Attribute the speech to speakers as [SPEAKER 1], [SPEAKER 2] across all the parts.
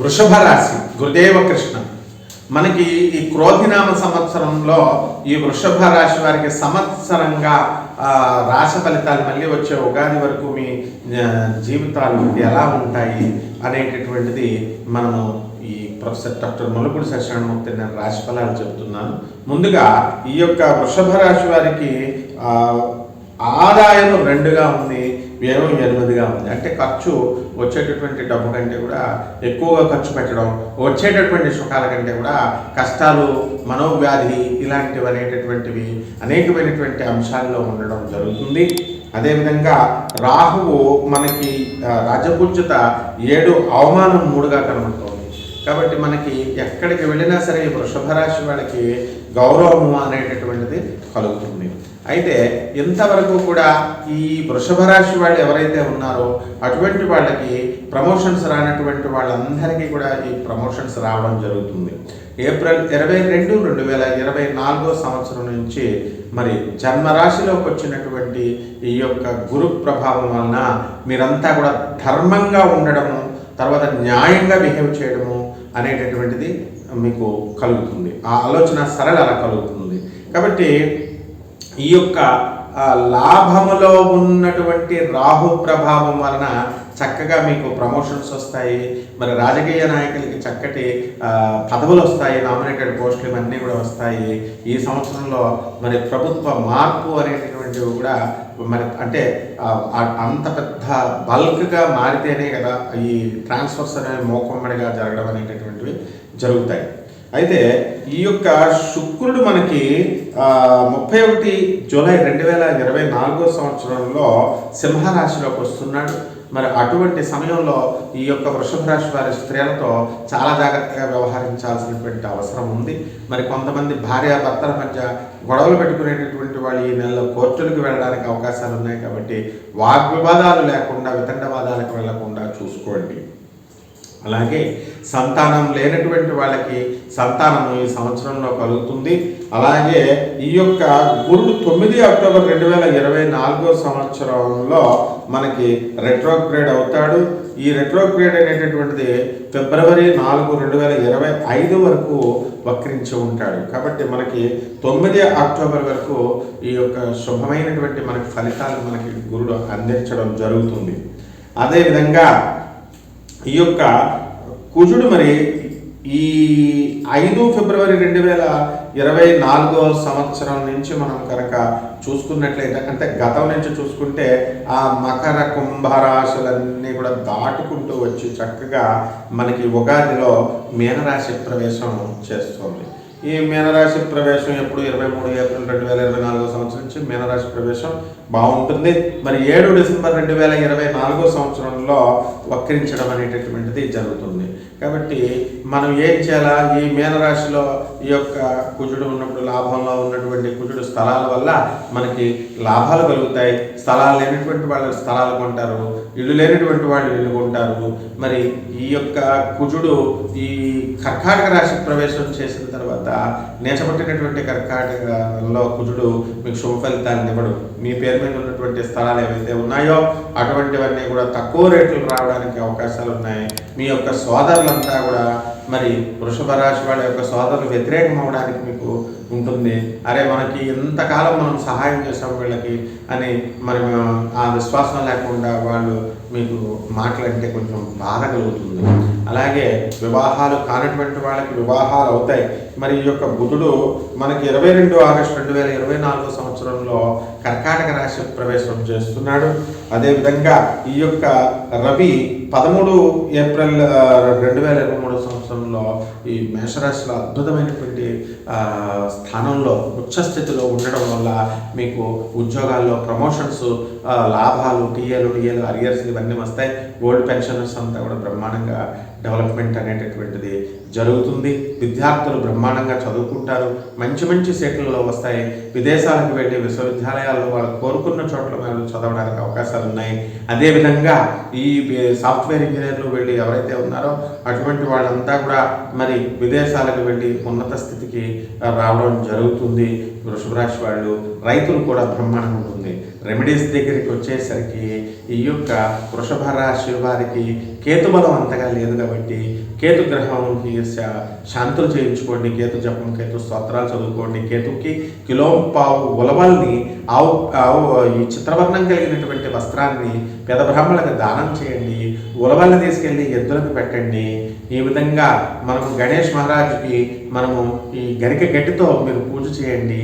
[SPEAKER 1] వృషభ రాశి గురుదేవ కృష్ణ. మనకి ఈ క్రోధినామ సంవత్సరంలో ఈ వృషభ రాశి వారికి సంవత్సరంగా రాశి ఫలితాలు మళ్ళీ వచ్చే ఉగాది వరకు మీ జీవితాలు ఎలా ఉంటాయి అనేటటువంటిది మనము ఈ ప్రొఫెసర్ డాక్టర్ ములుగుడు సత్యనారాయణమూర్తి నేను రాశి ఫలాలు చెబుతున్నాను. ముందుగా ఈ యొక్క వృషభ రాశి వారికి ఆదాయం 2గా ఉంది, వ్యయం 8గా ఉంది. అంటే ఖర్చు వచ్చేటటువంటి డబ్బు కంటే కూడా ఎక్కువగా ఖర్చు పెట్టడం, వచ్చేటటువంటి సుఖాల కంటే కూడా కష్టాలు, మనోవ్యాధి ఇలాంటివి అనేటటువంటివి అనేకమైనటువంటి అంశాల్లో ఉండడం జరుగుతుంది. అదేవిధంగా రాహువు మనకి రాజపూజ్యత 7, అవమానం 3గా కనబడుతుంది. కాబట్టి మనకి ఎక్కడికి వెళ్ళినా సరే వృషభ రాశి వాళ్ళకి గౌరవము అనేటటువంటిది కలుగుతుంది. అయితే ఇంతవరకు కూడా ఈ వృషభ రాశి వాళ్ళు ఎవరైతే ఉన్నారో అటువంటి వాళ్ళకి ప్రమోషన్స్ రానటువంటి వాళ్ళందరికీ కూడా ఈ ప్రమోషన్స్ రావడం జరుగుతుంది. ఏప్రిల్ 22, 2024 సంవత్సరం నుంచి మరి జన్మరాశిలోకి వచ్చినటువంటి ఈ యొక్క గురు ప్రభావం వలన మీరంతా కూడా ధర్మంగా ఉండడము, తర్వాత న్యాయంగా బిహేవ్ చేయడము అనేటటువంటిది మీకు కలుగుతుంది. ఆ ఆలోచన సరళ అలా కలుగుతుంది. కాబట్టి ఈ యొక్క లాభములో ఉన్నటువంటి రాహు ప్రభావం వలన చక్కగా మీకు ప్రమోషన్స్ వస్తాయి. మరి రాజకీయ నాయకులకి చక్కటి పదవులు వస్తాయి, నామినేటెడ్ పోస్టులు ఇవన్నీ కూడా వస్తాయి. ఈ సంవత్సరంలో మరి ప్రభుత్వ మార్పు అనేటటువంటివి కూడా మరి అంటే అంత పెద్ద బల్క్గా మారితేనే కదా ఈ ట్రాన్స్ఫర్స్ అనేవి మోకమ్మడిగా జరగడం అనేటటువంటివి జరుగుతాయి. అయితే ఈ యొక్క శుక్రుడు మనకి 31 జూలై 2024 సంవత్సరంలో సింహరాశిలోకి వస్తున్నాడు. మరి అటువంటి సమయంలో ఈ యొక్క వృషభ రాశి వారి స్త్రీలతో చాలా జాగ్రత్తగా వ్యవహరించాల్సినటువంటి అవసరం ఉంది. మరి కొంతమంది భార్యాభర్తల మధ్య గొడవలు పెట్టుకునేటటువంటి వాళ్ళు ఈ నెలలో కోర్టులకు వెళ్ళడానికి అవకాశాలు ఉన్నాయి. కాబట్టి వాగ్వివాదాలు లేకుండా వితండవాదాలకు వెళ్లకుండా చూసుకోండి. అలాగే సంతానం లేనటువంటి వాళ్ళకి సంతానము ఈ సంవత్సరంలో కలుగుతుంది. అలాగే ఈ యొక్క గురుడు 9 అక్టోబర్ 2024 సంవత్సరంలో మనకి రెట్రోగ్రేడ్ అవుతాడు. ఈ రెట్రోగ్రేడ్ అనేటటువంటిది ఫిబ్రవరి 4, 2025 వరకు వక్రించి ఉంటాడు. కాబట్టి మనకి 9 అక్టోబర్ వరకు ఈ యొక్క శుభమైనటువంటి మనకి ఫలితాలు మనకి గురుడు అందించడం జరుగుతుంది. అదేవిధంగా ఈ యొక్క కుజుడు మరి ఈ 5 ఫిబ్రవరి 2024 సంవత్సరం నుంచి మనం కనుక చూసుకున్నట్లయితే, అంటే గతం నుంచి చూసుకుంటే ఆ మకర కుంభరాశులన్నీ కూడా దాటుకుంటూ వచ్చి చక్కగా మనకి ఉగాదిలో మీనరాశి ప్రవేశం చేస్తుంది. ఈ మీనరాశి ప్రవేశం ఎప్పుడు 23 ఏప్రిల్ 2024 సంవత్సరం నుంచి మీనరాశి ప్రవేశం బాగుంటుంది. మరి 7 డిసెంబర్ 2024 సంవత్సరంలో వక్రించడం అనేటటువంటిది జరుగుతుంది. కాబట్టి మనం ఏం చేయాలా? ఈ మీనరాశిలో ఈ యొక్క కుజుడు ఉన్నప్పుడు లాభంలో ఉన్నటువంటి కుజుడు స్థలాల వల్ల మనకి లాభాలు కలుగుతాయి. స్థలాలు లేనటువంటి వాళ్ళు స్థలాలు కొంటారు, ఇల్లు లేనటువంటి వాళ్ళు ఇల్లు కొంటారు. మరి ఈ యొక్క కుజుడు ఈ కర్కాటక రాశి ప్రవేశం చేసిన తర్వాత నేచబట్టినటువంటి కర్కాటకలో కుజుడు మీకు శుభ ఫలితాలను ఇవ్వడు. మీ పేరు మీద ఉన్నటువంటి స్థలాలు ఏవైతే ఉన్నాయో అటువంటివన్నీ కూడా తక్కువ రేట్లు రావడానికి అవకాశాలు ఉన్నాయి. మీ యొక్క సోదరులంతా కూడా మరి వృషభ రాశి వాళ్ళ యొక్క సోదరులు వ్యతిరేకం అవడానికి మీకు ఉంటుంది. అరే మనకి ఎంతకాలం మనం సహాయం చేసాం వీళ్ళకి అని మరి ఆ విశ్వాసం లేకుండా వాళ్ళు మీకు మాటలంటే కొంచెం బాధ కలుగుతుంది. అలాగే వివాహాలు కానటువంటి వాళ్ళకి వివాహాలు అవుతాయి. మరి ఈ యొక్క బుధుడు మనకి 22 ఆగస్టు 2024 సంవత్సరంలో కర్కాటక రాశి ప్రవేశం చేస్తున్నాడు. అదేవిధంగా ఈ యొక్క రవి 13 ఏప్రిల్ 2023 సంవత్సరంలో ఈ మేషరాశిలో అద్భుతమైనటువంటి స్థానంలో ఉచ్చస్థితిలో ఉండడం వల్ల మీకు ఉద్యోగాల్లో ప్రమోషన్స్, లాభాలు, టీఏలు అరియర్స్ ఇవన్నీ వస్తాయి. ఓల్డ్ పెన్షనర్స్ అంతా కూడా బ్రహ్మాండంగా డెవలప్మెంట్ అనేటటువంటిది జరుగుతుంది. విద్యార్థులు బ్రహ్మాండంగా చదువుకుంటారు, మంచి మంచి సీట్లలో వస్తాయి. విదేశాలకు వెళ్ళి విశ్వవిద్యాలయాల్లో వాళ్ళు కోరుకున్న చోట్ల వాళ్ళు చదవడానికి అవకాశాలు ఉన్నాయి. అదేవిధంగా ఈ సాఫ్ట్వేర్ ఇంజనీర్లు వెళ్ళి ఎవరైతే ఉన్నారో అటువంటి వాళ్ళంతా కూడా మరి విదేశాలకు వెళ్ళి ఉన్నత స్థితికి రావడం జరుగుతుంది. వృషభ రాశి వాళ్ళు రైతులు కూడా బ్రహ్మాండంగా ఉంటుంది. రెమెడీస్ దగ్గరికి వచ్చేసరికి ఈ యొక్క వృషభ రాశి వారికి కేతుబలం అంతగా లేదు కాబట్టి కేతు గ్రహంకి శాంతులు చేయించుకోండి, కేతు జపం, కేతు స్తోత్రాలు చదువుకోండి, కేతుకి కిలోంపావు ఉలవల్ని ఈ చిత్రవర్ణం కలిగినటువంటి వస్త్రాన్ని పేద బ్రాహ్మణులకు దానం చేయండి, ఉలవల్ని తీసుకెళ్ళి ఎద్దులకు పెట్టండి. ఈ విధంగా మనము గణేష్ మహారాజుకి మనము ఈ గరిక గడ్డితో మీరు పూజ చేయండి.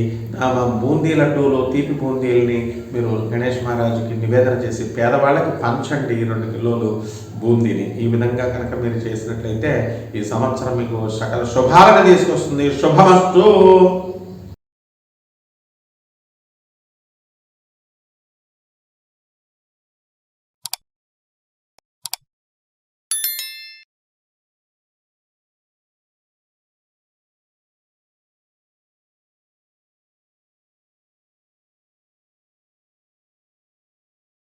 [SPEAKER 1] బూందీ లడ్డూలు, తీపి బూందీలని మీరు గణేష్ మహారాజుకి నివేదన చేసి పేదవాళ్ళకి పంచండి 2 కిలోలు బూందీని. ఈ విధంగా కనుక మీరు చేసినట్లయితే ఈ సంవత్సరం మీకు సకల శుభాలను తీసుకొస్తుంది. శుభమస్తు.